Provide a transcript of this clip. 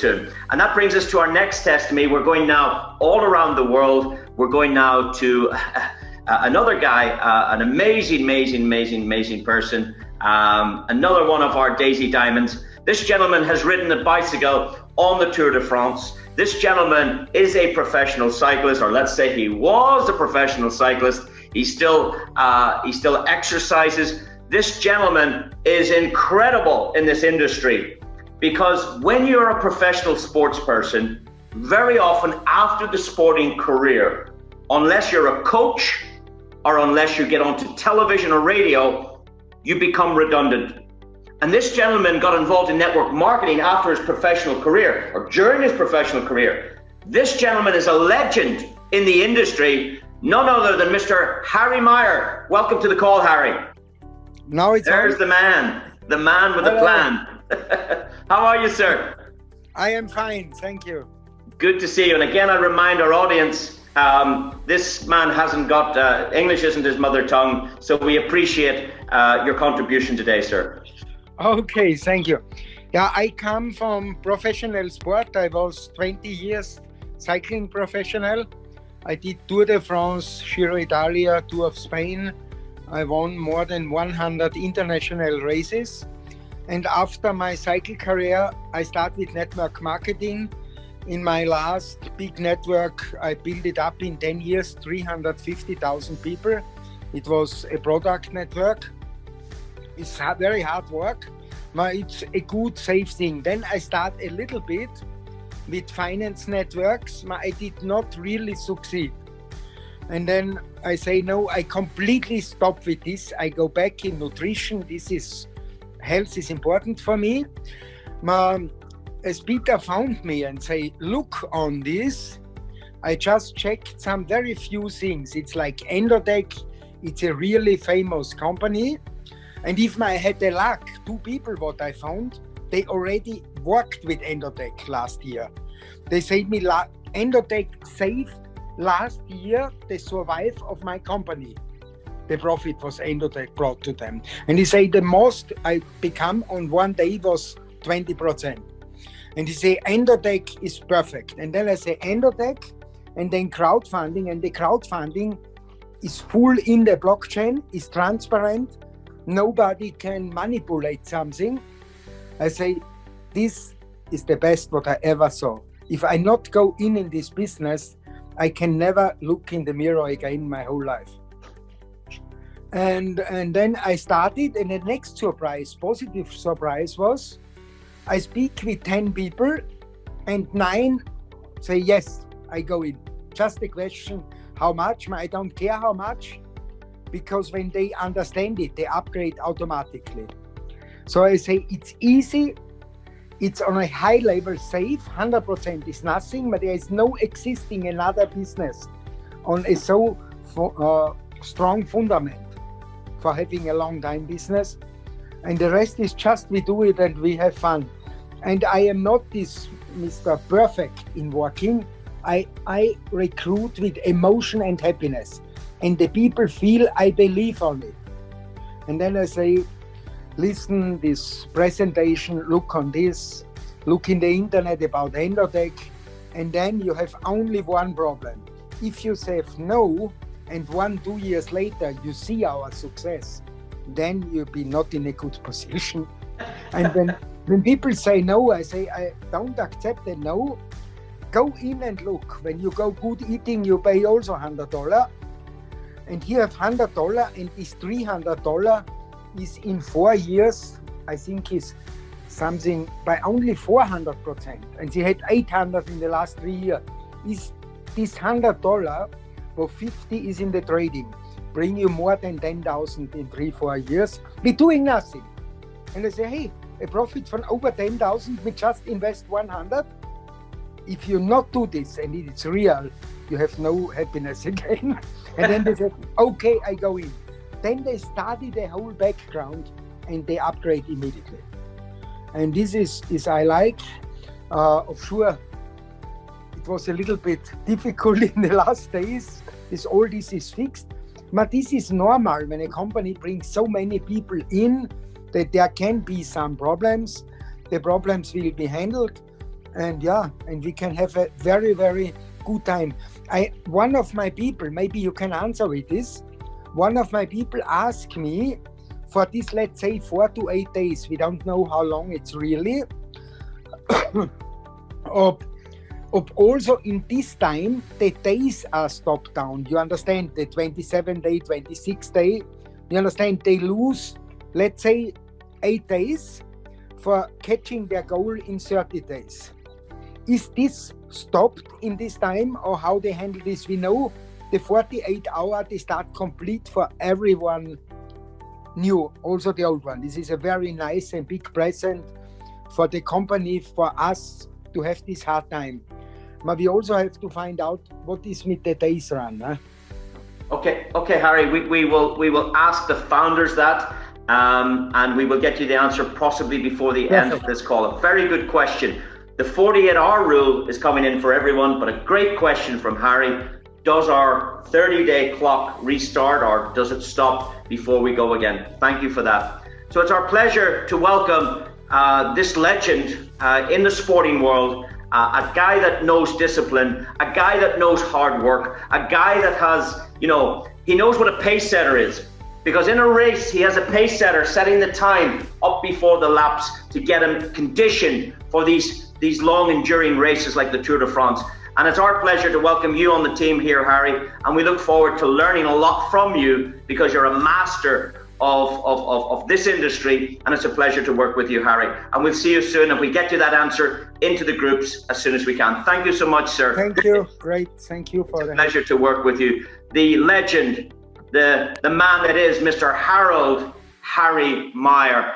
soon. And that brings us to our next testimony. We're going now all around the world. We're going now to another guy, an amazing person. Another one of our Daisy Diamonds. This gentleman has ridden a bicycle on the Tour de France. This gentleman is a professional cyclist, or let's say he was a professional cyclist. He still exercises. This gentleman is incredible in this industry, because when you're a professional sports person, very often after the sporting career, unless you're a coach or unless you get onto television or radio, you become redundant. And this gentleman got involved in network marketing after his professional career, or during his professional career. This gentleman is a legend in the industry, none other than Mr. Harry Maier. Welcome to the call, Harry. There's the man with the plan. How are you, sir? I am fine, thank you. Good to see you. And again, I remind our audience, this man hasn't got, English isn't his mother tongue, so we appreciate your contribution today, sir. Okay, thank you. Yeah, I come from professional sport. I was 20 years cycling professional. I did Tour de France, Giro Italia, Tour of Spain. I won more than 100 international races. And after my cycle career, I started with network marketing. In my last big network, I built it up in 10 years, 350,000 people. It was a product network. It's very hard work, but it's a good, safe thing. Then I start a little bit with finance networks, but I did not really succeed. And then I say, no, I completely stop with this. I go back in nutrition. Health is important for me. A speaker found me and say, look on this. I just checked some very few things. It's like Endotech. It's a really famous company. And if I had the luck, 2 people what I found, they already worked with Endotech last year. They said me, Endotech saved last year the survive of my company. The profit was Endotech brought to them. And he said the most I become on one day was 20%. And he say Endotech is perfect. And then I say Endotech and then crowdfunding. And the crowdfunding is full in the blockchain, is transparent. Nobody can manipulate something. I say, this is the best what I ever saw. If I not go in this business, I can never look in the mirror again my whole life. And then I started, and the next surprise, positive surprise was, I speak with 10 people and 9 say, yes, I go in. Just a question, how much? I don't care how much, because when they understand it, they upgrade automatically. So I say it's easy, it's on a high level safe, 100% is nothing, but there is no existing another business on a so strong fundament for having a long time business. And the rest is just we do it and we have fun. And I am not this Mr. Perfect in working. I recruit with emotion and happiness. And the people feel I believe on it. And then I say, listen, this presentation, look on this, look in the internet about Endotech, and then you have only one problem. If you say no, and 1-2 years later you see our success, then you'll be not in a good position. And when people say no, I say, I don't accept a no. Go in and look. When you go good eating, you pay also $100. And here have $100, and this $300 is in 4 years, I think is something by only 400%. And she had 800 in the last 3 years. Is this $100 for 50 is in the trading, bring you more than 10,000 in 3-4 years, be doing nothing. And I say, hey, a profit from over 10,000, we just invest 100. If you not do this and it's real, you have no happiness again. And then they say, okay, I go in. Then they study the whole background and they upgrade immediately. And this is I like. Sure, it was a little bit difficult in the last days. All this is fixed. But this is normal when a company brings so many people in that there can be some problems. The problems will be handled. and we can have a very, very good time. One of my people, maybe you can answer with this. One of my people asked me for this, let's say 4 to 8 days. We don't know how long it's really. Also in this time, the days are stopped down. You understand? The 27 day, 26 day. You understand? They lose, let's say, 8 days for catching their goal in 30 days. Is this stopped in this time, or how they handle this? We know the 48 hour, they start complete for everyone new, also the old one. This is a very nice and big present for the company, for us to have this hard time. But we also have to find out what is with the days run. Huh? Okay, Harry, we will ask the founders that, and we will get you the answer possibly before the end of this call. A very good question. The 48-hour rule is coming in for everyone, but a great question from Harry. Does our 30-day clock restart, or does it stop before we go again? Thank you for that. So it's our pleasure to welcome this legend in the sporting world, a guy that knows discipline, a guy that knows hard work, a guy that has, he knows what a pace setter is. Because in a race, he has a pace setter setting the time up before the laps to get him conditioned for these long enduring races like the Tour de France. And it's our pleasure to welcome you on the team here, Harry. And we look forward to learning a lot from you, because you're a master of this industry. And it's a pleasure to work with you, Harry. And we'll see you soon. And we get you that answer into the groups as soon as we can. Thank you so much, sir. Thank you. Great. Thank you for the pleasure to work with you. The legend, the man that is Mr. Harry Maier.